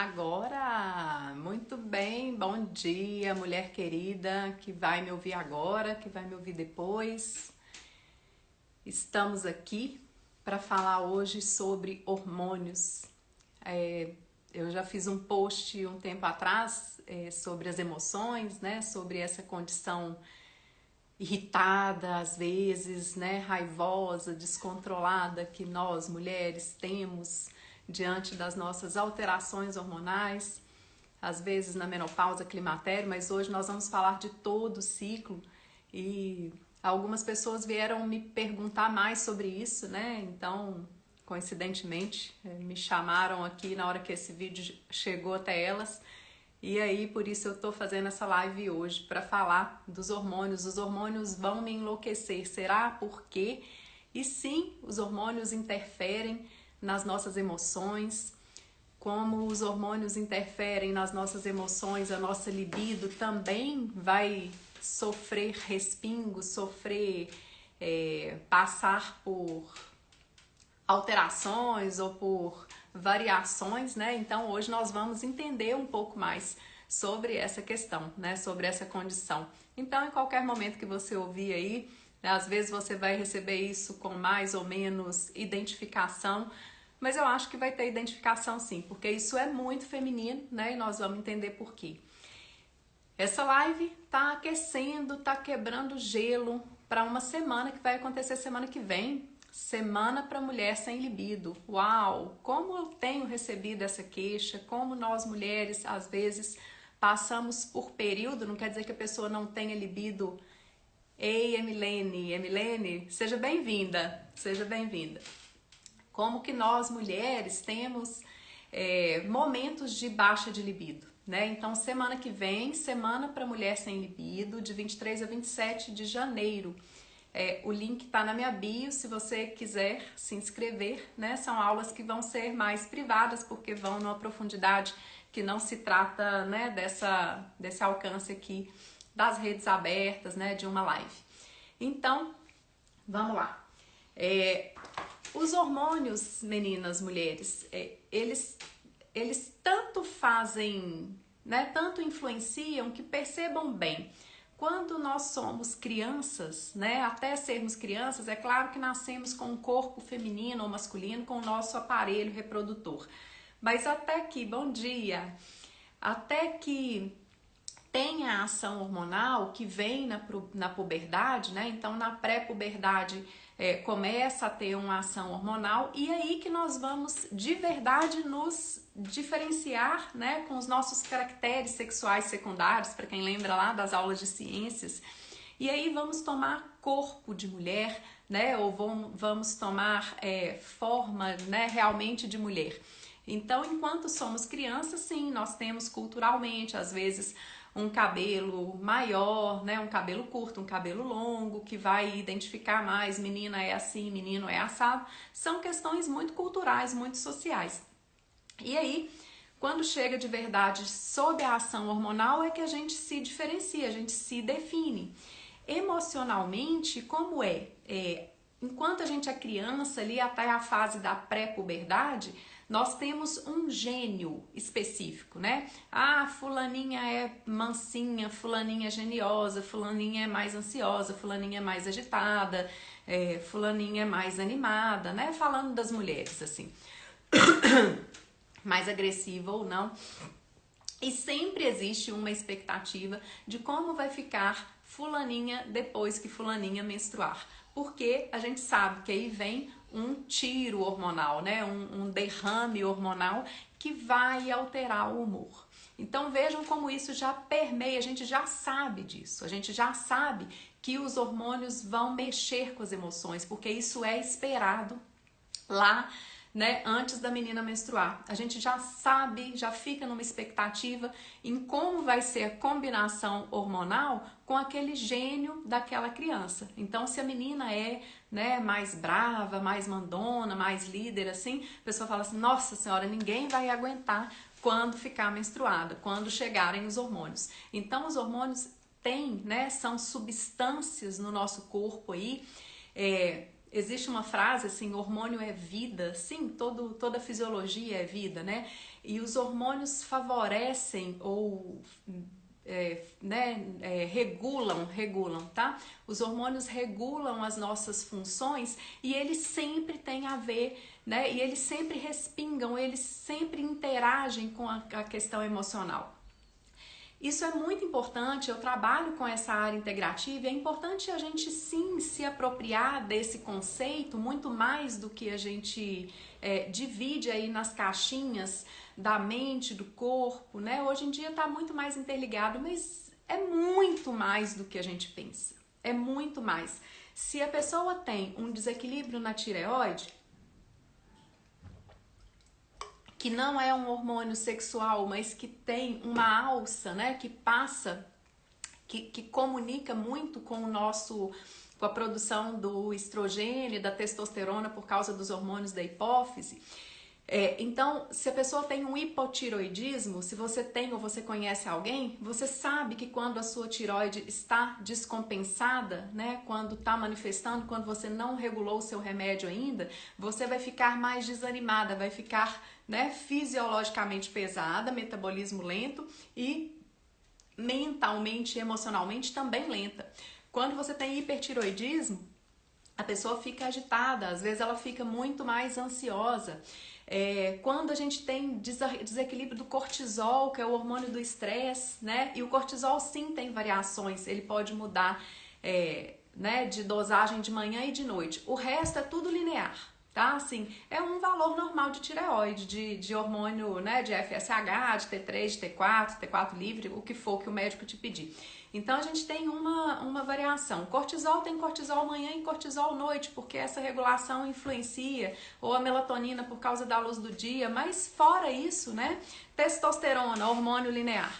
Agora, muito bem, bom dia, mulher querida que vai me ouvir agora, que vai me ouvir depois. Estamos aqui para falar hoje sobre hormônios. Eu já fiz um post um tempo atrás sobre as emoções, né? Sobre essa condição irritada, às vezes, né? Raivosa, descontrolada que nós mulheres temos diante das nossas alterações hormonais, às vezes na menopausa, climatério, mas hoje nós vamos falar de todo o ciclo e algumas pessoas vieram me perguntar mais sobre isso, né? Então, coincidentemente, me chamaram aqui na hora que esse vídeo chegou até elas. E aí, por isso eu tô fazendo essa live hoje para falar dos hormônios. Os hormônios vão me enlouquecer, será? Por quê? E sim, os hormônios interferem nas nossas emoções. Como os hormônios interferem nas nossas emoções, a nossa libido também vai sofrer respingos, passar por alterações ou por variações, né? Então hoje nós vamos entender um pouco mais sobre essa questão, né? Sobre essa condição. Então, em qualquer momento que você ouvir aí, né? Às vezes você vai receber isso com mais ou menos identificação, mas eu acho que vai ter identificação sim, porque isso é muito feminino, né? E nós vamos entender por quê. Essa live tá aquecendo, tá quebrando gelo para uma semana que vai acontecer semana que vem. Semana para mulher sem libido. Uau! Como eu tenho recebido essa queixa, como nós mulheres às vezes passamos por período, não quer dizer que a pessoa não tenha libido. Ei, Emilene, seja bem-vinda, seja bem-vinda. Como que nós mulheres temos momentos de baixa de libido, né? Então, semana que vem, semana para mulher sem libido, de 23 a 27 de janeiro. O link tá na minha bio, se você quiser se inscrever, né? São aulas que vão ser mais privadas, porque vão numa profundidade que não se trata, né, desse alcance aqui das redes abertas, né, de uma live. Então, vamos lá. Os hormônios, meninas, mulheres, eles tanto fazem, né, tanto influenciam que percebam bem. Quando nós somos crianças, né, até sermos crianças, é claro que nascemos com um corpo feminino ou masculino, com o nosso aparelho reprodutor. Mas até que, bom dia, até que tem a ação hormonal que vem na puberdade, né? Então na pré-puberdade começa a ter uma ação hormonal e aí que nós vamos de verdade nos diferenciar, né, com os nossos caracteres sexuais secundários, para quem lembra lá das aulas de ciências. E aí vamos tomar corpo de mulher, né, ou vamos tomar forma, né, realmente de mulher. Então, enquanto somos crianças, sim, nós temos culturalmente, às vezes, um cabelo maior, né, um cabelo curto, um cabelo longo, que vai identificar mais, menina é assim, menino é assado. São questões muito culturais, muito sociais. E aí, quando chega de verdade sob a ação hormonal, é que a gente se diferencia, a gente se define. Emocionalmente, como enquanto a gente é criança, ali até a fase da pré-puberdade, nós temos um gênio específico, né? Ah, fulaninha é mansinha, fulaninha é geniosa, fulaninha é mais ansiosa, fulaninha é mais agitada, fulaninha é mais animada, né? Falando das mulheres, assim. Mais agressiva ou não. E sempre existe uma expectativa de como vai ficar fulaninha depois que fulaninha menstruar. Porque a gente sabe que aí vem um tiro hormonal, né? Um derrame hormonal que vai alterar o humor. Então vejam como isso já permeia, a gente já sabe disso, a gente já sabe que os hormônios vão mexer com as emoções, porque isso é esperado lá, né, antes da menina menstruar. A gente já sabe, já fica numa expectativa em como vai ser a combinação hormonal com aquele gênio daquela criança. Então, se a menina é, né, mais brava, mais mandona, mais líder, assim, a pessoa fala assim, nossa senhora, ninguém vai aguentar quando ficar menstruada, quando chegarem os hormônios. Então, os hormônios têm, né, são substâncias no nosso corpo aí, existe uma frase assim, hormônio é vida, sim, toda fisiologia é vida, né? E os hormônios favorecem ou regulam, tá? Os hormônios regulam as nossas funções e eles sempre têm a ver, né? E eles sempre respingam, eles sempre interagem com a questão emocional. Isso é muito importante, eu trabalho com essa área integrativa e é importante a gente sim se apropriar desse conceito muito mais do que a gente divide aí nas caixinhas da mente, do corpo, né? Hoje em dia está muito mais interligado, mas é muito mais do que a gente pensa, é muito mais. Se a pessoa tem um desequilíbrio na tireoide, que não é um hormônio sexual, mas que tem uma alça, né, que passa, que comunica muito com com a produção do estrogênio e da testosterona por causa dos hormônios da hipófise. Então, se a pessoa tem um hipotiroidismo, se você tem ou você conhece alguém, você sabe que quando a sua tireoide está descompensada, né, quando está manifestando, quando você não regulou o seu remédio ainda, você vai ficar mais desanimada, vai ficar, né, fisiologicamente pesada, metabolismo lento e mentalmente, emocionalmente também lenta. Quando você tem hipertiroidismo, a pessoa fica agitada, às vezes ela fica muito mais ansiosa. Quando a gente tem desequilíbrio do cortisol, que é o hormônio do estresse, né? E o cortisol sim tem variações, ele pode mudar né, de dosagem de manhã e de noite. O resto é tudo linear, tá? Assim, é um valor normal de tireoide, de hormônio, né, de FSH, de T3, de T4, T4 livre, o que for que o médico te pedir. Então a gente tem uma variação. Cortisol tem cortisol manhã e cortisol noite, porque essa regulação influencia, ou a melatonina por causa da luz do dia, mas fora isso, né? Testosterona, hormônio linear,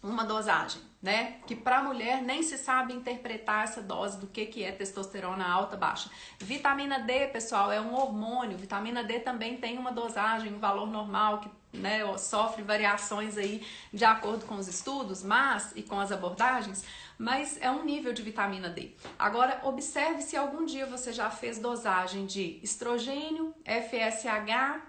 uma dosagem, né? Que para mulher nem se sabe interpretar essa dose do que é testosterona alta, baixa. Vitamina D, pessoal, é um hormônio. Vitamina D também tem uma dosagem, um valor normal que, né, sofre variações aí de acordo com os estudos, e com as abordagens, mas é um nível de vitamina D. Agora, observe se algum dia você já fez dosagem de estrogênio, FSH,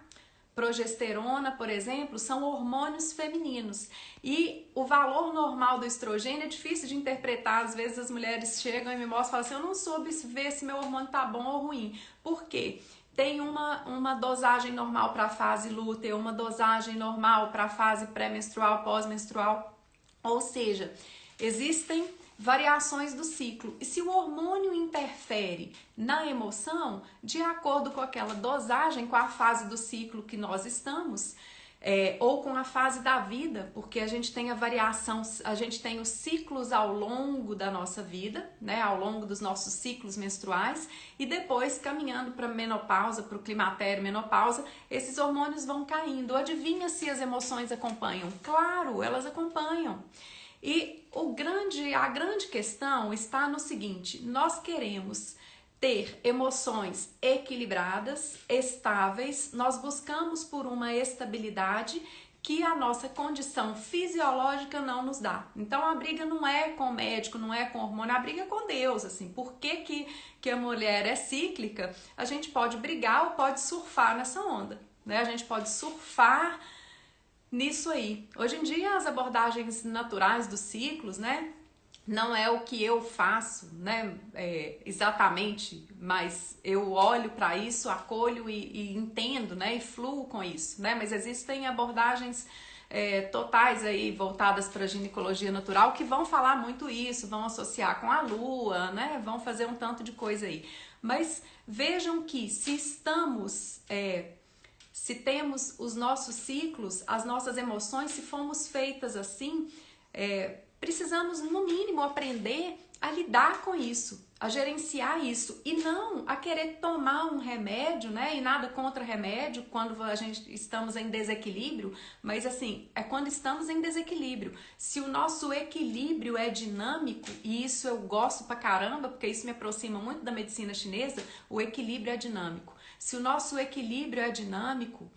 progesterona, por exemplo, são hormônios femininos. E o valor normal do estrogênio é difícil de interpretar. Às vezes as mulheres chegam e me mostram e falam assim, eu não soube ver se meu hormônio tá bom ou ruim. Por quê? Tem uma dosagem normal para a fase lútea, uma dosagem normal para a fase pré-menstrual, pós-menstrual. Ou seja, existem variações do ciclo. E se o hormônio interfere na emoção, de acordo com aquela dosagem, com a fase do ciclo que nós estamos, ou com a fase da vida, porque a gente tem a variação, a gente tem os ciclos ao longo da nossa vida, né, ao longo dos nossos ciclos menstruais, e depois caminhando para a menopausa, para o climatério, menopausa, esses hormônios vão caindo. Adivinha se as emoções acompanham? Claro, elas acompanham. E a grande questão está no seguinte, nós queremos ter emoções equilibradas, estáveis, nós buscamos por uma estabilidade que a nossa condição fisiológica não nos dá. Então a briga não é com o médico, não é com o hormônio, a briga é com Deus, assim. Por que a mulher é cíclica? A gente pode brigar ou pode surfar nessa onda, né? A gente pode surfar nisso aí. Hoje em dia as abordagens naturais dos ciclos, né? Não é o que eu faço, né? Exatamente, mas eu olho para isso, acolho e entendo, né? E fluo com isso, né? Mas existem abordagens totais aí voltadas para a ginecologia natural que vão falar muito isso, vão associar com a lua, né? Vão fazer um tanto de coisa aí. Mas vejam que se temos os nossos ciclos, as nossas emoções, se fomos feitas assim, precisamos, no mínimo, aprender a lidar com isso, a gerenciar isso e não a querer tomar um remédio, né? E nada contra remédio quando a gente estamos em desequilíbrio, mas assim, é quando estamos em desequilíbrio. Se o nosso equilíbrio é dinâmico, e isso eu gosto pra caramba, porque isso me aproxima muito da medicina chinesa, o equilíbrio é dinâmico. Se o nosso equilíbrio é dinâmico,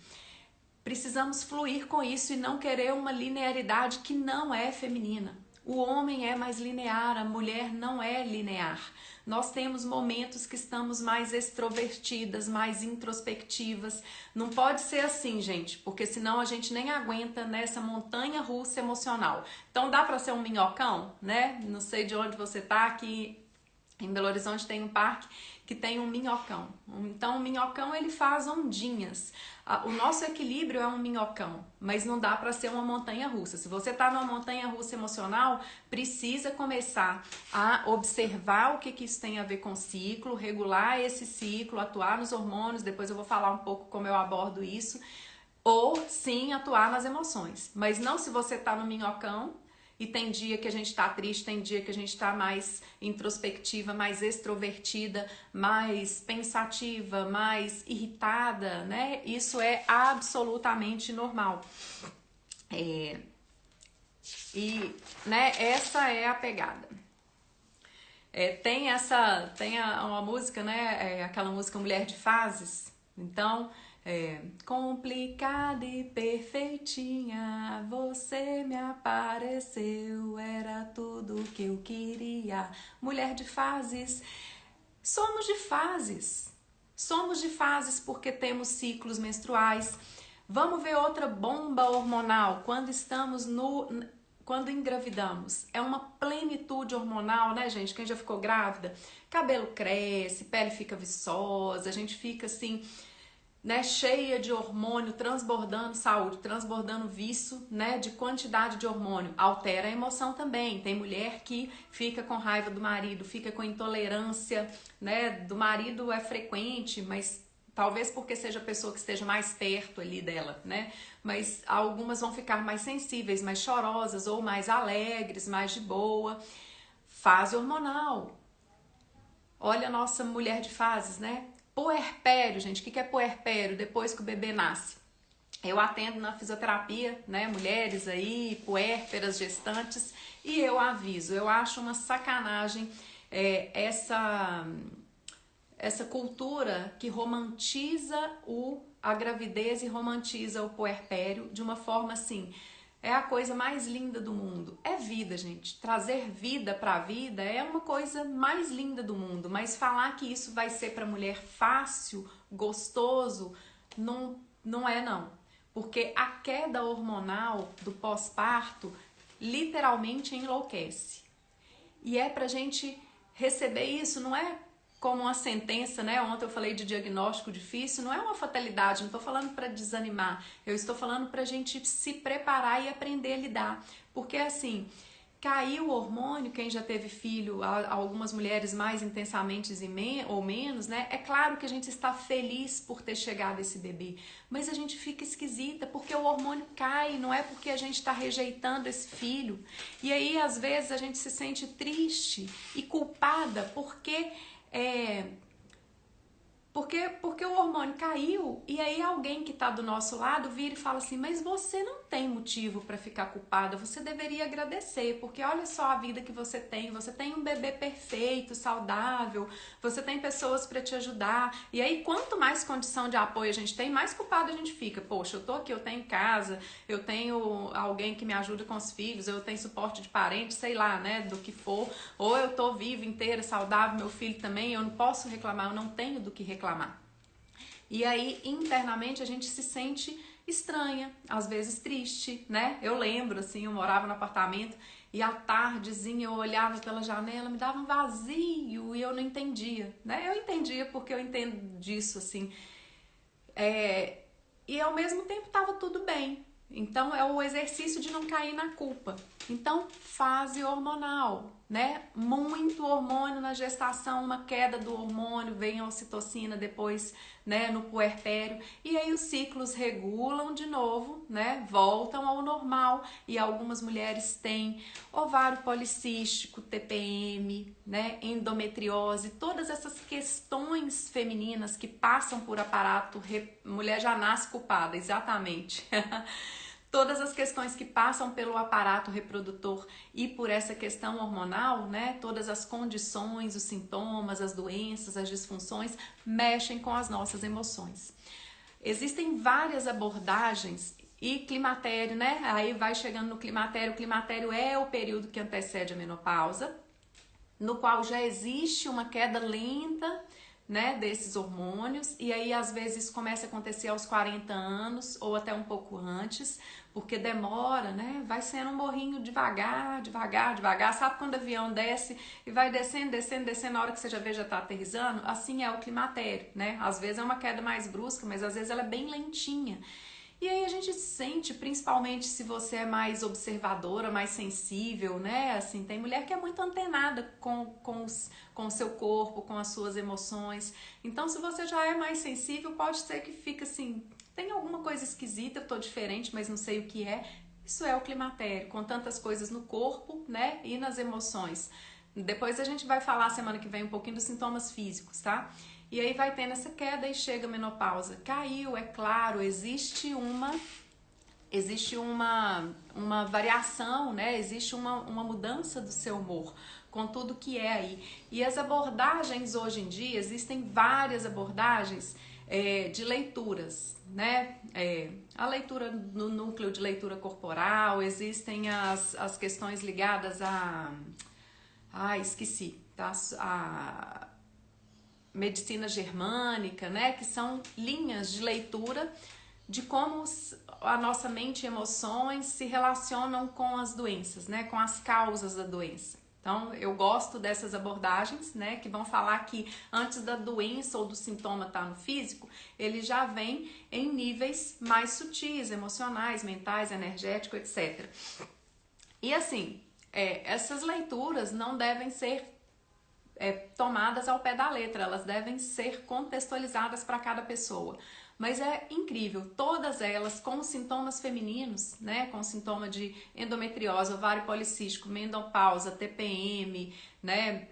precisamos fluir com isso e não querer uma linearidade que não é feminina. O homem é mais linear, a mulher não é linear. Nós temos momentos que estamos mais extrovertidas, mais introspectivas. Não pode ser assim, gente, porque senão a gente nem aguenta nessa montanha russa emocional. Então dá para ser um minhocão, né? Não sei de onde você tá, aqui em Belo Horizonte tem um parque que tem um minhocão. Então o minhocão ele faz ondinhas. O nosso equilíbrio é um minhocão, mas não dá para ser uma montanha russa. Se você está numa montanha russa emocional, precisa começar a observar o que isso tem a ver com o ciclo, regular esse ciclo, atuar nos hormônios. Depois eu vou falar um pouco como eu abordo isso. Ou sim atuar nas emoções. Mas não se você está no minhocão. E tem dia que a gente tá triste, tem dia que a gente tá mais introspectiva, mais extrovertida, mais pensativa, mais irritada, né? Isso é absolutamente normal. Né, essa é a pegada. Tem uma música, né? Aquela música Mulher de Fases. Então, complicada e perfeitinha, você me apareceu, era tudo que eu queria. Mulher de fases. Somos de fases. Somos de fases porque temos ciclos menstruais. Vamos ver outra bomba hormonal. Quando engravidamos, é uma plenitude hormonal, né, gente? Quem já ficou grávida, cabelo cresce, pele fica viçosa, a gente fica assim, né, cheia de hormônio, transbordando saúde, transbordando vício, né, de quantidade de hormônio. Altera a emoção também. Tem mulher que fica com raiva do marido, fica com intolerância, né, do marido é frequente, mas talvez porque seja a pessoa que esteja mais perto ali dela, né? Mas algumas vão ficar mais sensíveis, mais chorosas ou mais alegres, mais de boa. Fase hormonal. Olha a nossa mulher de fases, né? Puerpério, gente. O que é puerpério? Depois que o bebê nasce. Eu atendo na fisioterapia, né? Mulheres aí, puérperas, gestantes, e eu aviso. Eu acho uma sacanagem essa cultura que romantiza a gravidez e romantiza o puerpério de uma forma assim. É a coisa mais linda do mundo. É vida, gente. Trazer vida para a vida é uma coisa mais linda do mundo. Mas falar que isso vai ser para mulher fácil, gostoso, não é não. Porque a queda hormonal do pós-parto literalmente enlouquece. E é pra gente receber isso, não é como uma sentença, né? Ontem eu falei de diagnóstico difícil, não é uma fatalidade, não estou falando para desanimar, eu estou falando para a gente se preparar e aprender a lidar. Porque assim, caiu o hormônio, quem já teve filho, algumas mulheres mais intensamente ou menos, né? É claro que a gente está feliz por ter chegado esse bebê, mas a gente fica esquisita porque o hormônio cai, não é porque a gente está rejeitando esse filho. E aí, às vezes, a gente se sente triste e culpada porque o hormônio caiu e aí alguém que está do nosso lado vira e fala assim, mas você não tem motivo para ficar culpada, você deveria agradecer, porque olha só a vida que você tem um bebê perfeito, saudável, você tem pessoas para te ajudar, e aí quanto mais condição de apoio a gente tem, mais culpada a gente fica, poxa, eu tô aqui, eu tenho casa, eu tenho alguém que me ajuda com os filhos, eu tenho suporte de parente, sei lá, né, do que for, ou eu tô viva, inteira, saudável, meu filho também, eu não posso reclamar, eu não tenho do que reclamar. E aí, internamente, a gente se sente estranha, às vezes triste, né? Eu lembro, assim, eu morava no apartamento e à tardezinha eu olhava pela janela, me dava um vazio e eu não entendia, né? Eu entendia porque eu entendo disso, assim. E ao mesmo tempo estava tudo bem. Então, é o exercício de não cair na culpa. Então, fase hormonal, né? Muito hormônio na gestação, uma queda do hormônio, vem a ocitocina depois, né, no puerpério. E aí os ciclos regulam de novo, né? Voltam ao normal. E algumas mulheres têm ovário policístico, TPM, né? Endometriose, todas essas questões femininas que passam por aparato, mulher já nasce culpada, exatamente. Todas as questões que passam pelo aparato reprodutor e por essa questão hormonal, né? Todas as condições, os sintomas, as doenças, as disfunções mexem com as nossas emoções. Existem várias abordagens E climatério, né? Aí vai chegando no climatério. O climatério é o período que antecede a menopausa, no qual já existe uma queda lenta, né, desses hormônios, e aí às vezes isso começa a acontecer aos 40 anos ou até um pouco antes, porque demora, né, vai sendo um morrinho devagar, devagar, devagar. Sabe quando o avião desce e vai descendo, descendo, descendo, na hora que você já vê já tá aterrissando? Assim é o climatério, né? Às vezes é uma queda mais brusca, mas às vezes ela é bem lentinha. E aí a gente sente, principalmente se você é mais observadora, mais sensível, né? Assim, tem mulher que é muito antenada com o seu corpo, com as suas emoções. Então, se você já é mais sensível, pode ser que fique assim, tem alguma coisa esquisita, eu tô diferente, mas não sei o que é. Isso é o climatério, com tantas coisas no corpo, né? E nas emoções. Depois a gente vai falar semana que vem um pouquinho dos sintomas físicos, tá? E aí vai tendo essa queda e chega a menopausa. Caiu, é claro, existe uma variação, né? Existe uma mudança do seu humor com tudo que é aí. E as abordagens hoje em dia, existem várias abordagens de leituras, né? A leitura no núcleo de leitura corporal, existem as questões ligadas a... esqueci, tá? A medicina germânica, né? Que são linhas de leitura de como a nossa mente e emoções se relacionam com as doenças, né? Com as causas da doença. Então, eu gosto dessas abordagens, né? Que vão falar que antes da doença ou do sintoma estar no físico, ele já vem em níveis mais sutis, emocionais, mentais, energéticos, etc. E assim, essas leituras não devem ser tomadas ao pé da letra, elas devem ser contextualizadas para cada pessoa. Mas é incrível, todas elas com sintomas femininos, né, com sintoma de endometriose, ovário policístico, menopausa, TPM, né,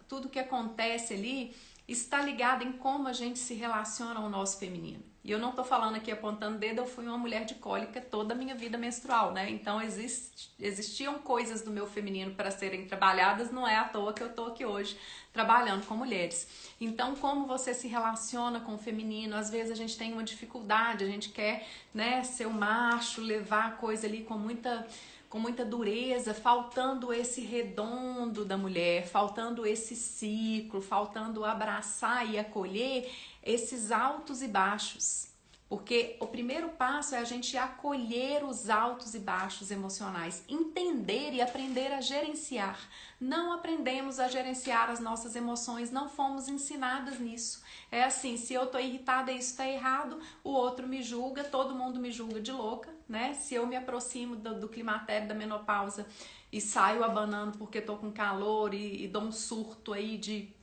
tudo que acontece ali está ligado em como a gente se relaciona ao nosso feminino. E eu não tô falando aqui apontando dedo, eu fui uma mulher de cólica toda a minha vida menstrual, né? Então existiam coisas do meu feminino para serem trabalhadas, não é à toa que eu tô aqui hoje trabalhando com mulheres. Então, como você se relaciona com o feminino? Às vezes a gente tem uma dificuldade, a gente quer, né, ser o macho, levar a coisa ali com muita dureza, faltando esse redondo da mulher, faltando esse ciclo, faltando abraçar e acolher esses altos e baixos. Porque o primeiro passo é a gente acolher os altos e baixos emocionais, entender e aprender a gerenciar. Não aprendemos a gerenciar as nossas emoções, não fomos ensinadas nisso. É assim, se eu tô irritada e isso tá errado, o outro me julga, todo mundo me julga de louca, né? Se eu me aproximo do climatério, da menopausa e saio abanando porque tô com calor e dou um surto aí de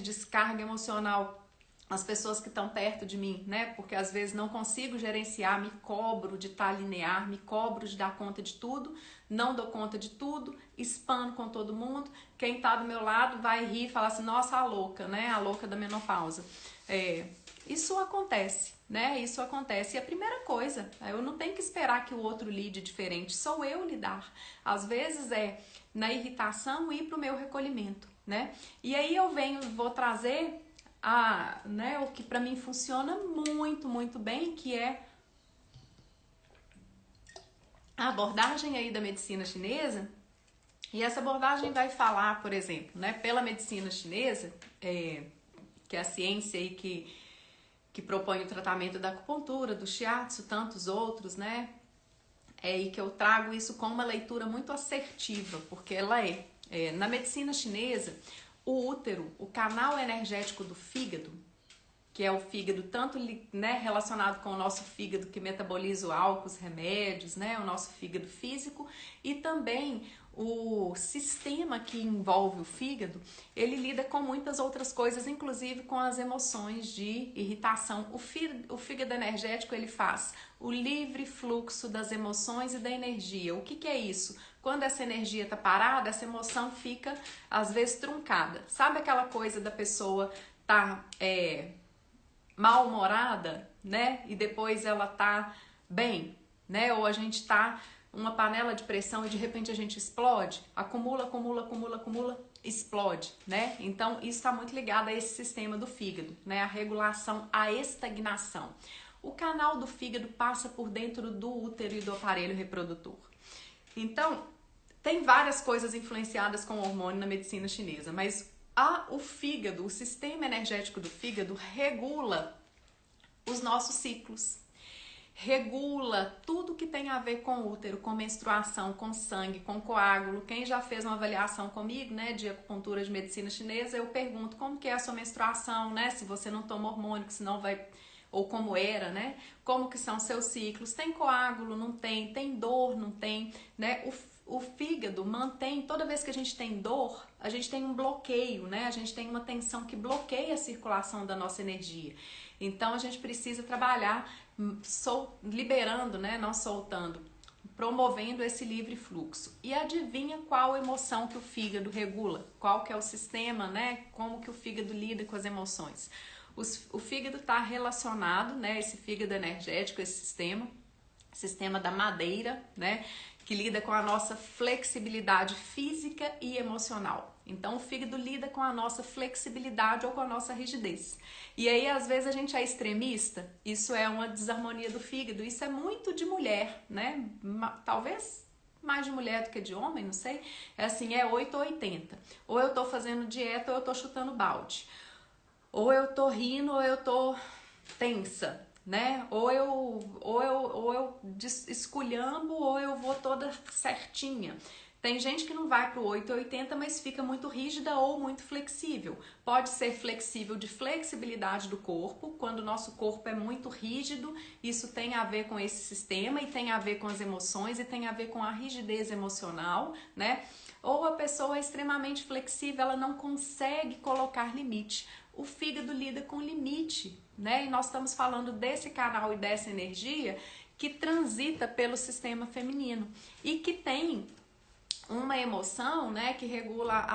descarga emocional, as pessoas que estão perto de mim, né? Porque às vezes não consigo gerenciar, me cobro de estar linear, me cobro de dar conta de tudo, não dou conta de tudo, espano com todo mundo. Quem tá do meu lado vai rir e falar assim, nossa, a louca, né? A louca da menopausa. Isso acontece, né? Isso acontece. E a primeira coisa, eu não tenho que esperar que o outro lide diferente, sou eu lidar. Às vezes na irritação ir pro meu recolhimento, né? E aí eu vou trazer o que para mim funciona muito, muito bem, que é a abordagem aí da medicina chinesa. E essa abordagem vai falar, por exemplo, né, pela medicina chinesa, que é a ciência aí que propõe o tratamento da acupuntura, do shiatsu, tantos outros, né? E que eu trago isso com uma leitura muito assertiva, porque ela na medicina chinesa, o útero, o canal energético do fígado, que é o fígado tanto, né, relacionado com o nosso fígado que metaboliza o álcool, os remédios, né, o nosso fígado físico, e também o sistema que envolve o fígado, ele lida com muitas outras coisas, inclusive com as emoções de irritação. O fígado energético, ele faz o livre fluxo das emoções e da energia. O que é isso? Quando essa energia está parada, essa emoção fica, às vezes, truncada. Sabe aquela coisa da pessoa tá mal-humorada, né? E depois ela tá bem, né? Ou a gente tá uma panela de pressão e de repente a gente explode, acumula, explode, né? Então isso está muito ligado a esse sistema do fígado, né? A regulação, a estagnação. O canal do fígado passa por dentro do útero e do aparelho reprodutor. Então, tem várias coisas influenciadas com o hormônio na medicina chinesa, mas o fígado, o sistema energético do fígado regula os nossos ciclos. Regula tudo que tem a ver com útero, com menstruação, com sangue, com coágulo. Quem já fez uma avaliação comigo, né, de acupuntura de medicina chinesa, eu pergunto como que é a sua menstruação, né, se você não toma hormônio, que senão vai, ou como era, né, como que são seus ciclos, tem coágulo, não tem, tem dor, não tem, né, o fígado mantém, toda vez que a gente tem dor, a gente tem um bloqueio, né, a gente tem uma tensão que bloqueia a circulação da nossa energia. Então a gente precisa trabalhar liberando, né, não soltando, promovendo esse livre fluxo. E adivinha qual emoção que o fígado regula? Qual que é o sistema, né? Como que o fígado lida com as emoções? O fígado está relacionado, né? Esse fígado energético, esse sistema da madeira, né? Que lida com a nossa flexibilidade física e emocional. Então, o fígado lida com a nossa flexibilidade ou com a nossa rigidez. E aí, às vezes, a gente é extremista, isso é uma desarmonia do fígado, isso é muito de mulher, né? Talvez mais de mulher do que de homem, não sei. É assim, é 8 ou 80. Ou eu tô fazendo dieta ou eu tô chutando balde. Ou eu tô rindo ou eu tô tensa, né? Ou eu esculhambo ou eu vou toda certinha. Tem gente que não vai para o 880, mas fica muito rígida ou muito flexível. Pode ser flexível de flexibilidade do corpo, quando o nosso corpo é muito rígido, isso tem a ver com esse sistema e tem a ver com as emoções e tem a ver com a rigidez emocional, né? Ou a pessoa é extremamente flexível, ela não consegue colocar limite. O fígado lida com limite, né? E nós estamos falando desse canal e dessa energia que transita pelo sistema feminino e que tem uma emoção, né, que regula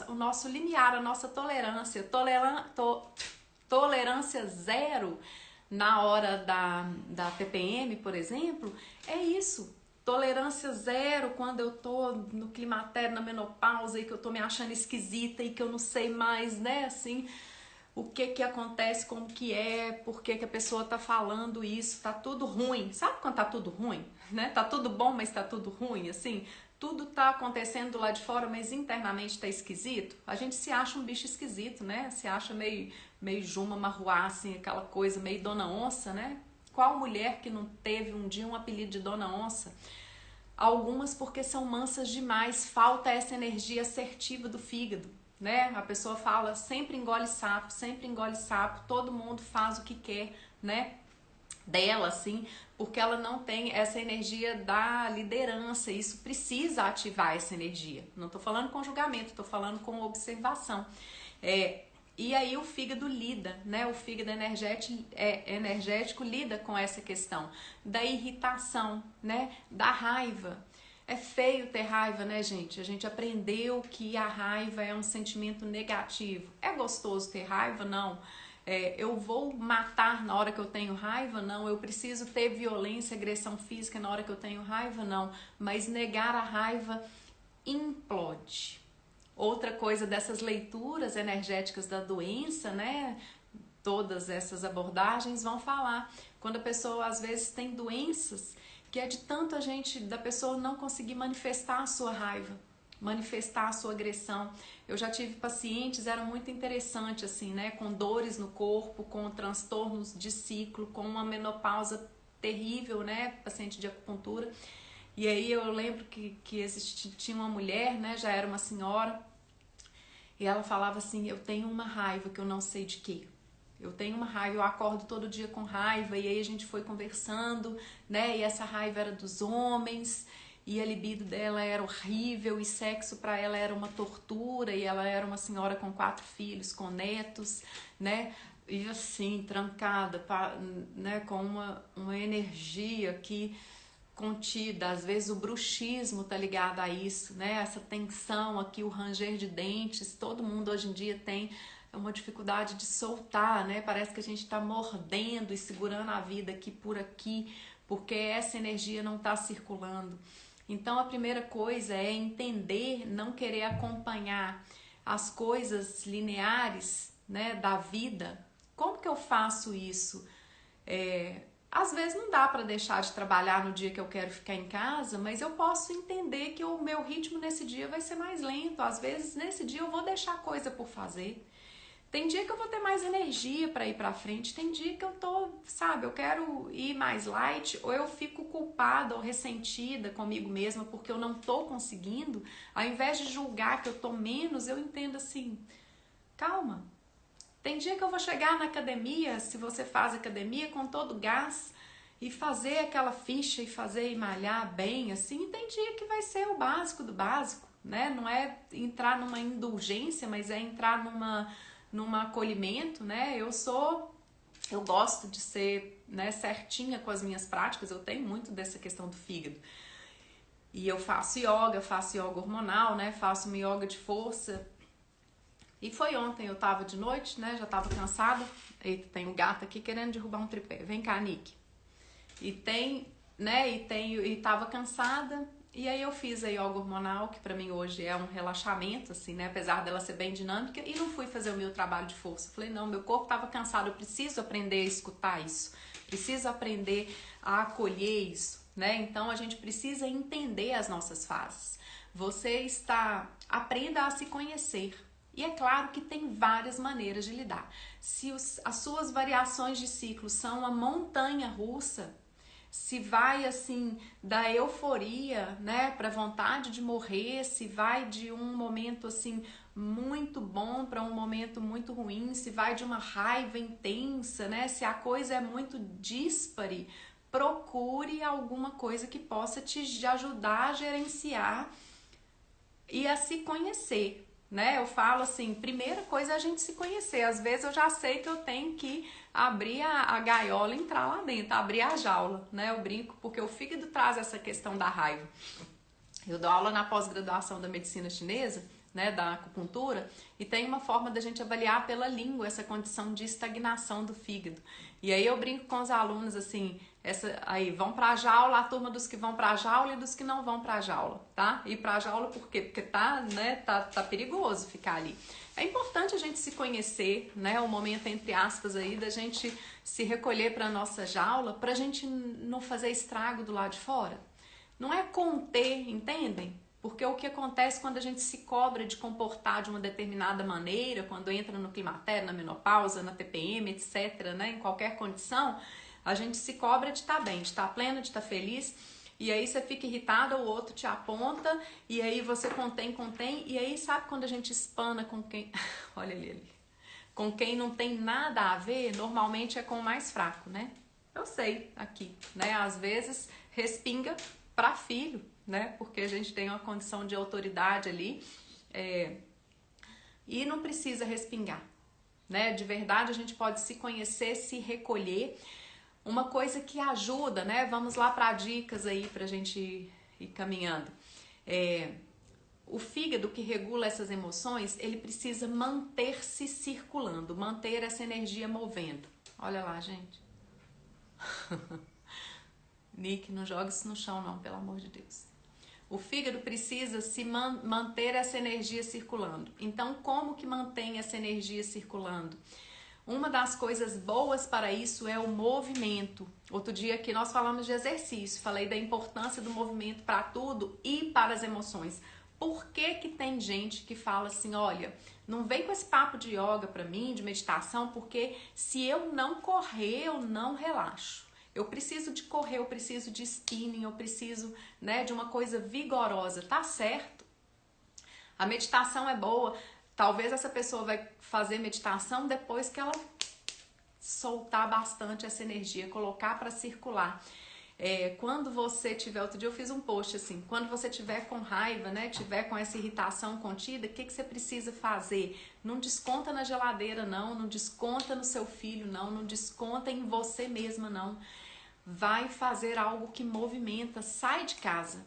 o nosso limiar, a nossa tolerância. Tolerância zero na hora da TPM, por exemplo, é isso. Tolerância zero quando eu tô no climatério, na menopausa e que eu tô me achando esquisita e que eu não sei mais, né, assim, o que acontece, como que é, por que a pessoa tá falando isso, tá tudo ruim. Sabe quando tá tudo ruim, né? Tá tudo bom, mas tá tudo ruim, assim? Tudo tá acontecendo lá de fora, mas internamente tá esquisito. A gente se acha um bicho esquisito, né? Se acha meio Juma Marruá, assim, aquela coisa meio Dona Onça, né? Qual mulher que não teve um dia um apelido de Dona Onça? Algumas porque são mansas demais, falta essa energia assertiva do fígado, né? A pessoa fala, sempre engole sapo, todo mundo faz o que quer, né? Dela, assim, porque ela não tem essa energia da liderança, isso precisa ativar essa energia. Não tô falando com julgamento, tô falando com observação. E aí o fígado lida, né? O fígado energético lida com essa questão da irritação, né? Da raiva. É feio ter raiva, né, gente? A gente aprendeu que a raiva é um sentimento negativo. É gostoso ter raiva? Não. Eu vou matar na hora que eu tenho raiva? Não. Eu preciso ter violência, agressão física na hora que eu tenho raiva? Não. Mas negar a raiva implode. Outra coisa dessas leituras energéticas da doença, né? Todas essas abordagens vão falar. Quando a pessoa às vezes tem doenças que é de tanto da pessoa não conseguir manifestar a sua raiva, manifestar a sua agressão. Eu já tive pacientes, era muito interessante assim, né? Com dores no corpo, com transtornos de ciclo, com uma menopausa terrível, né? Paciente de acupuntura. E aí eu lembro que tinha uma mulher, né? Já era uma senhora, e ela falava assim, eu tenho uma raiva que eu não sei de quê. Eu tenho uma raiva, eu acordo todo dia com raiva, e aí a gente foi conversando, né? E essa raiva era dos homens, e a libido dela era horrível, e sexo para ela era uma tortura, e ela era uma senhora com 4 filhos, com netos, né? E assim, trancada, né? Com uma energia que contida, às vezes o bruxismo tá ligado a isso, né? Essa tensão aqui, o ranger de dentes, todo mundo hoje em dia tem uma dificuldade de soltar, né? Parece que a gente tá mordendo e segurando a vida aqui, porque essa energia não tá circulando. Então a primeira coisa é entender, não querer acompanhar as coisas lineares, né, da vida. Como que eu faço isso? Às vezes não dá para deixar de trabalhar no dia que eu quero ficar em casa, mas eu posso entender que o meu ritmo nesse dia vai ser mais lento. Às vezes nesse dia eu vou deixar coisa por fazer. Tem dia que eu vou ter mais energia para ir para frente, tem dia que eu tô, sabe, eu quero ir mais light, ou eu fico culpada ou ressentida comigo mesma porque eu não tô conseguindo. Ao invés de julgar que eu tô menos, eu entendo assim, calma. Tem dia que eu vou chegar na academia, se você faz academia, com todo gás e fazer aquela ficha e fazer e malhar bem, assim, e tem dia que vai ser o básico do básico, né? Não é entrar numa indulgência, mas é entrar num acolhimento, né? Eu gosto de ser, né, certinha com as minhas práticas, eu tenho muito dessa questão do fígado. E eu faço yoga hormonal, né? Faço uma yoga de força. E foi ontem, eu tava de noite, né? Já tava cansada. Eita, tem um gato aqui querendo derrubar um tripé. Vem cá, Nick. E tava cansada. E aí eu fiz a yoga hormonal, que pra mim hoje é um relaxamento, assim, né? Apesar dela ser bem dinâmica. E não fui fazer o meu trabalho de força. Falei, não, meu corpo tava cansado. Eu preciso aprender a escutar isso. Preciso aprender a acolher isso, né? Então a gente precisa entender as nossas fases. Aprenda a se conhecer. E é claro que tem várias maneiras de lidar. Se as suas variações de ciclo são uma montanha russa, se vai assim da euforia, né, para vontade de morrer, se vai de um momento assim muito bom para um momento muito ruim, se vai de uma raiva intensa, né, se a coisa é muito díspare, procure alguma coisa que possa te ajudar a gerenciar e a se conhecer. Né? Eu falo assim, primeira coisa é a gente se conhecer. Às vezes eu já sei que eu tenho que abrir a gaiola e entrar lá dentro, abrir a jaula, né? Eu brinco porque o fígado traz essa questão da raiva. Eu dou aula na pós-graduação da medicina chinesa, né, da acupuntura, e tem uma forma da gente avaliar pela língua essa condição de estagnação do fígado. E aí eu brinco com os alunos assim, vão pra jaula, a turma dos que vão pra jaula e dos que não vão pra jaula, tá? Ir pra jaula por quê? Porque tá perigoso ficar ali. É importante a gente se conhecer, né? O momento, entre aspas, aí da gente se recolher pra nossa jaula, pra gente não fazer estrago do lado de fora. Não é conter, entendem? Porque o que acontece quando a gente se cobra de comportar de uma determinada maneira, quando entra no climatério, na menopausa, na TPM, etc., né, em qualquer condição, a gente se cobra de estar bem, de estar plena, de estar feliz, e aí você fica irritada, o outro te aponta, e aí você contém, e aí sabe quando a gente espana com quem... Olha ali. Com quem não tem nada a ver, normalmente é com o mais fraco, né? Eu sei, aqui, né? Às vezes respinga para filho, né? Porque a gente tem uma condição de autoridade ali e não precisa respingar, né? De verdade a gente pode se conhecer, se recolher. Uma coisa que ajuda, né? Vamos lá para dicas aí pra gente ir caminhando. O fígado que regula essas emoções, ele precisa manter-se circulando, manter essa energia movendo. Olha lá, gente. Nick, não joga isso no chão não, pelo amor de Deus. O fígado precisa se manter essa energia circulando. Então, como que mantém essa energia circulando? Uma das coisas boas para isso é o movimento. Outro dia aqui nós falamos de exercício, falei da importância do movimento para tudo e para as emoções. Por que que tem gente que fala assim, olha, não vem com esse papo de yoga para mim, de meditação, porque se eu não correr, eu não relaxo. Eu preciso de correr, eu preciso de spinning, eu preciso, né, de uma coisa vigorosa. Tá certo. A meditação é boa. Talvez essa pessoa vai fazer meditação depois que ela soltar bastante essa energia, colocar para circular. Quando você tiver, outro dia eu fiz um post assim, quando você tiver com raiva, né, tiver com essa irritação contida, o que você precisa fazer? Não desconta na geladeira não desconta no seu filho não desconta em você mesma não. Vai fazer algo que movimenta, sai de casa,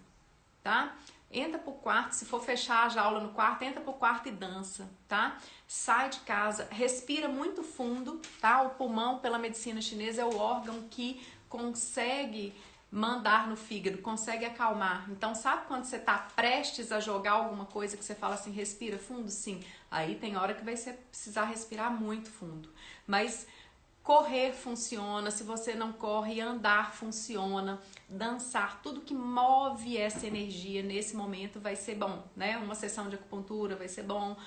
tá? Entra pro quarto, se for fechar a jaula no quarto, entra pro quarto e dança, tá? Sai de casa, respira muito fundo, tá? O pulmão, pela medicina chinesa, é o órgão que consegue mandar no fígado, consegue acalmar. Então, sabe quando você tá prestes a jogar alguma coisa que você fala assim, respira fundo? Sim. Aí tem hora que vai precisar respirar muito fundo. Mas Correr funciona, se você não corre, andar funciona, dançar, tudo que move essa energia nesse momento vai ser bom, né? Uma sessão de acupuntura vai ser bom,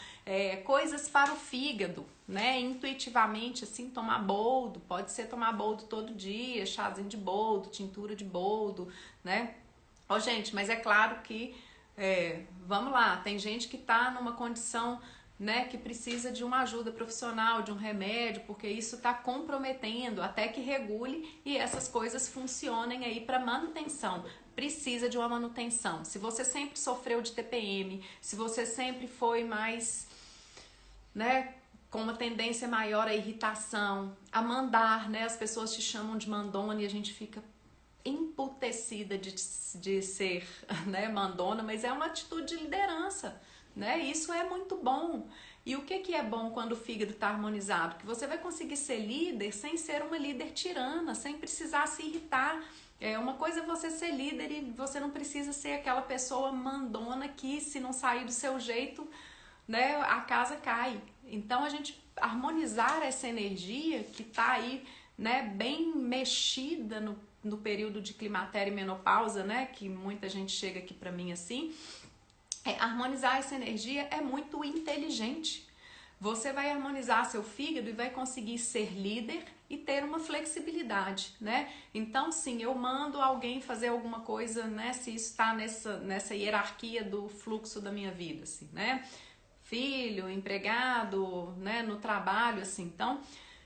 coisas para o fígado, né? Intuitivamente, assim, tomar boldo, pode ser tomar boldo todo dia, chazinho de boldo, tintura de boldo, né? Ó, gente, mas é claro que, vamos lá, tem gente que tá numa condição, né, que precisa de uma ajuda profissional, de um remédio, porque isso está comprometendo até que regule e essas coisas funcionem aí para manutenção. Precisa de uma manutenção. Se você sempre sofreu de TPM, se você sempre foi mais, né, com uma tendência maior à irritação, a mandar, né, as pessoas te chamam de mandona e a gente fica emputecida de ser, né, mandona, mas é uma atitude de liderança, né? Isso é muito bom. E o que é bom quando o fígado está harmonizado? Que você vai conseguir ser líder sem ser uma líder tirana, sem precisar se irritar. Uma coisa é você ser líder e você não precisa ser aquela pessoa mandona que, se não sair do seu jeito, né, a casa cai. Então a gente harmonizar essa energia que está aí, né, bem mexida no período de climatério e menopausa, né, que muita gente chega aqui pra mim assim, harmonizar essa energia é muito inteligente. Você vai harmonizar seu fígado e vai conseguir ser líder e ter uma flexibilidade, né? Então, sim, eu mando alguém fazer alguma coisa, né? Se isso está nessa hierarquia do fluxo da minha vida, assim, né? Filho, empregado, né? No trabalho, assim. Então,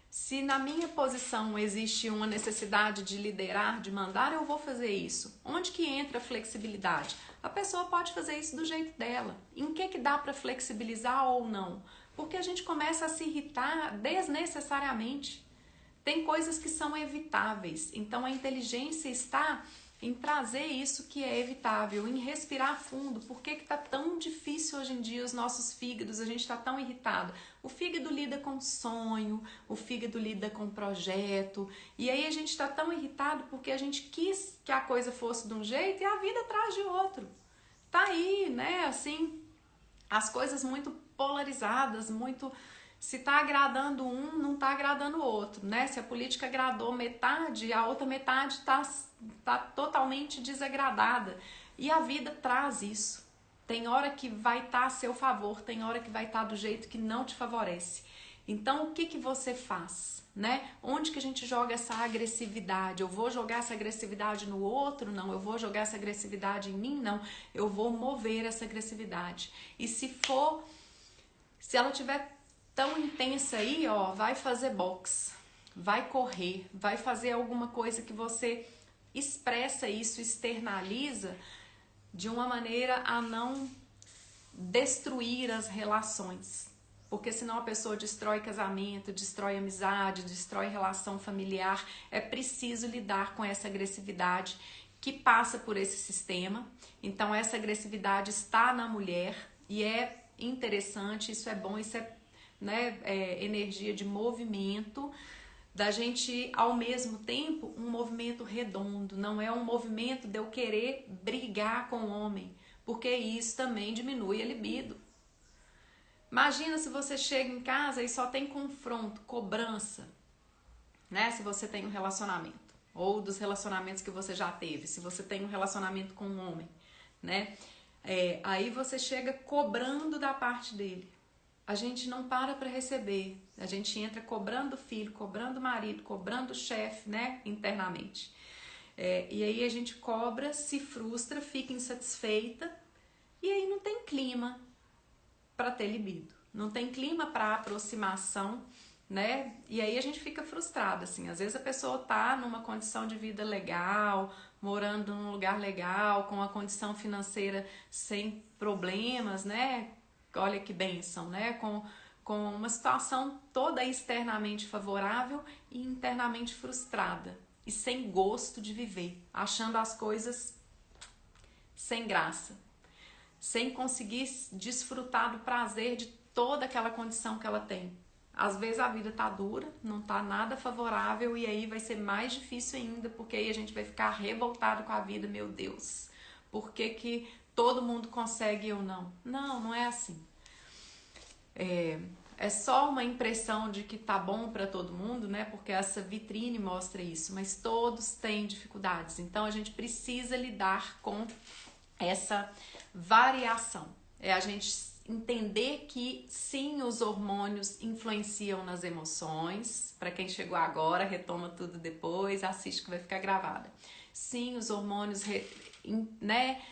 se na minha posição existe uma necessidade de liderar, de mandar, eu vou fazer isso. Onde que entra a flexibilidade? A pessoa pode fazer isso do jeito dela. Em que dá para flexibilizar ou não? Porque a gente começa a se irritar desnecessariamente. Tem coisas que são evitáveis. Então a inteligência está em trazer isso que é evitável, em respirar fundo. Por que tá tão difícil hoje em dia os nossos fígados? A gente está tão irritado. O fígado lida com sonho, o fígado lida com projeto. E aí a gente está tão irritado porque a gente quis que a coisa fosse de um jeito e a vida traz de outro. Tá aí, né? Assim, as coisas muito polarizadas, muito... Se tá agradando um, não tá agradando o outro, né? Se a política agradou metade, a outra metade tá totalmente desagradada. E a vida traz isso. Tem hora que vai estar a seu favor, tem hora que vai estar do jeito que não te favorece. Então, o que você faz, né? Onde que a gente joga essa agressividade? Eu vou jogar essa agressividade no outro? Não. Eu vou jogar essa agressividade em mim? Não. Eu vou mover essa agressividade. E se ela tiver tão intensa aí, ó, vai fazer boxe, vai correr, vai fazer alguma coisa que você expressa isso, externaliza de uma maneira a não destruir as relações. Porque senão a pessoa destrói casamento, destrói amizade, destrói relação familiar. É preciso lidar com essa agressividade que passa por esse sistema. Então essa agressividade está na mulher e é interessante, isso é bom, isso é, né, energia de movimento, da gente, ao mesmo tempo, um movimento redondo, não é um movimento de eu querer brigar com o homem, porque isso também diminui a libido. Imagina se você chega em casa e só tem confronto, cobrança, né? Se você tem um relacionamento, ou dos relacionamentos que você já teve, se você tem um relacionamento com um homem, né? Aí você chega cobrando da parte dele. A gente não para receber, a gente entra cobrando o filho, cobrando o marido, cobrando o chefe, né, internamente. E aí a gente cobra, se frustra, fica insatisfeita e aí não tem clima para ter libido, não tem clima para aproximação, né? E aí a gente fica frustrada, assim. Às vezes a pessoa tá numa condição de vida legal, morando num lugar legal, com a condição financeira sem problemas, né? Olha que bênção, né? Com uma situação toda externamente favorável e internamente frustrada. E sem gosto de viver, achando as coisas sem graça. Sem conseguir desfrutar do prazer de toda aquela condição que ela tem. Às vezes a vida tá dura, não tá nada favorável e aí vai ser mais difícil ainda, porque aí a gente vai ficar revoltado com a vida, meu Deus. Por que todo mundo consegue e eu não? Não, não é assim. é só uma impressão de que tá bom para todo mundo, né? Porque essa vitrine mostra isso, mas todos têm dificuldades. Então a gente precisa lidar com essa variação. É a gente entender que sim, os hormônios influenciam nas emoções. Para quem chegou agora, retoma tudo depois, assiste que vai ficar gravada. Sim, os hormônios, né,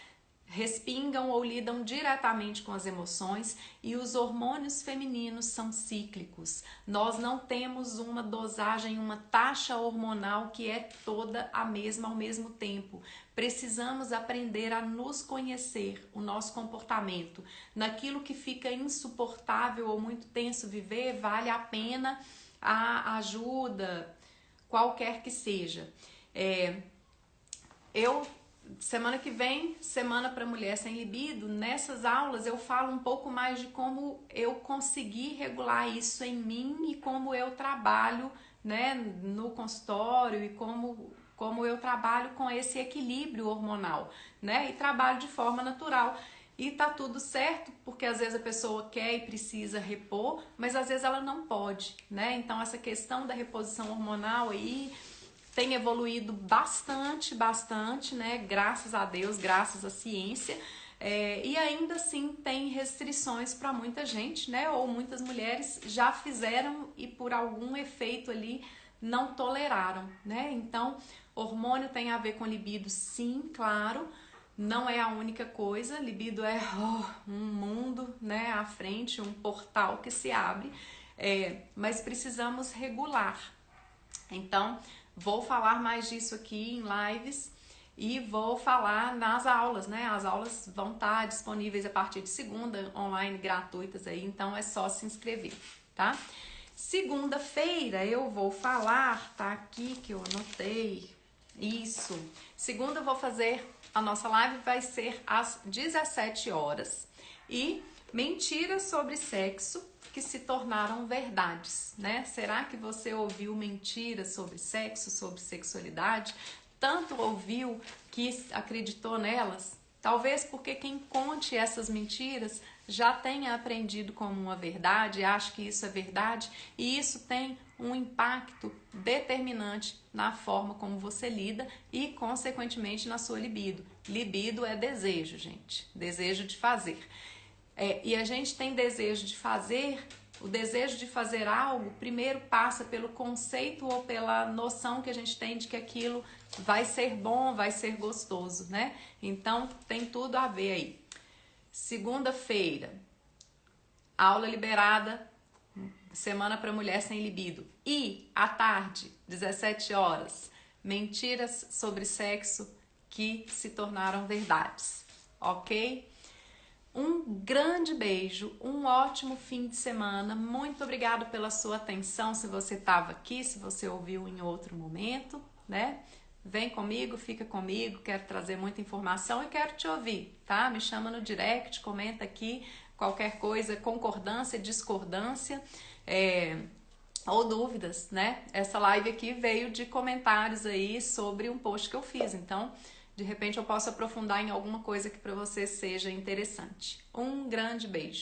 respingam ou lidam diretamente com as emoções, e os hormônios femininos são cíclicos. Nós não temos uma dosagem, uma taxa hormonal que é toda a mesma ao mesmo tempo. Precisamos aprender a nos conhecer, o nosso comportamento. Naquilo que fica insuportável ou muito tenso viver, vale a pena a ajuda, qualquer que seja. Semana que vem, semana para mulher sem libido, nessas aulas eu falo um pouco mais de como eu consegui regular isso em mim e como eu trabalho, né, no consultório, e como eu trabalho com esse equilíbrio hormonal, né, e trabalho de forma natural. E tá tudo certo, porque às vezes a pessoa quer e precisa repor, mas às vezes ela não pode, né? Então essa questão da reposição hormonal aí tem evoluído bastante, né? Graças a Deus, graças à ciência. E ainda assim tem restrições para muita gente, né? Ou muitas mulheres já fizeram e por algum efeito ali não toleraram, né? Então, hormônio tem a ver com libido, sim, claro. Não é a única coisa. Libido é um mundo, né, à frente, um portal que se abre. Mas precisamos regular. Então, vou falar mais disso aqui em lives e vou falar nas aulas, né? As aulas vão estar disponíveis a partir de segunda, online, gratuitas aí, então é só se inscrever, tá? Segunda-feira eu vou falar, tá aqui que eu anotei, isso. Segunda eu vou fazer, a nossa live vai ser às 17 horas. E mentiras sobre sexo que se tornaram verdades, né? Será que você ouviu mentiras sobre sexo, sobre sexualidade? Tanto ouviu que acreditou nelas? Talvez porque quem conte essas mentiras já tenha aprendido como uma verdade, acha que isso é verdade, e isso tem um impacto determinante na forma como você lida e, consequentemente, na sua libido. Libido é desejo, gente, desejo de fazer. E a gente tem desejo de fazer, o desejo de fazer algo primeiro passa pelo conceito ou pela noção que a gente tem de que aquilo vai ser bom, vai ser gostoso, né? Então tem tudo a ver aí. Segunda-feira, aula liberada, semana para mulher sem libido. E à tarde, 17 horas, mentiras sobre sexo que se tornaram verdades, ok? Um grande beijo, um ótimo fim de semana. Muito obrigado pela sua atenção, se você estava aqui, se você ouviu em outro momento, né? Vem comigo, fica comigo, quero trazer muita informação e quero te ouvir, tá? Me chama no direct, comenta aqui qualquer coisa, concordância, discordância, ou dúvidas, né? Essa live aqui veio de comentários aí sobre um post que eu fiz, então de repente eu posso aprofundar em alguma coisa que para você seja interessante. Um grande beijo.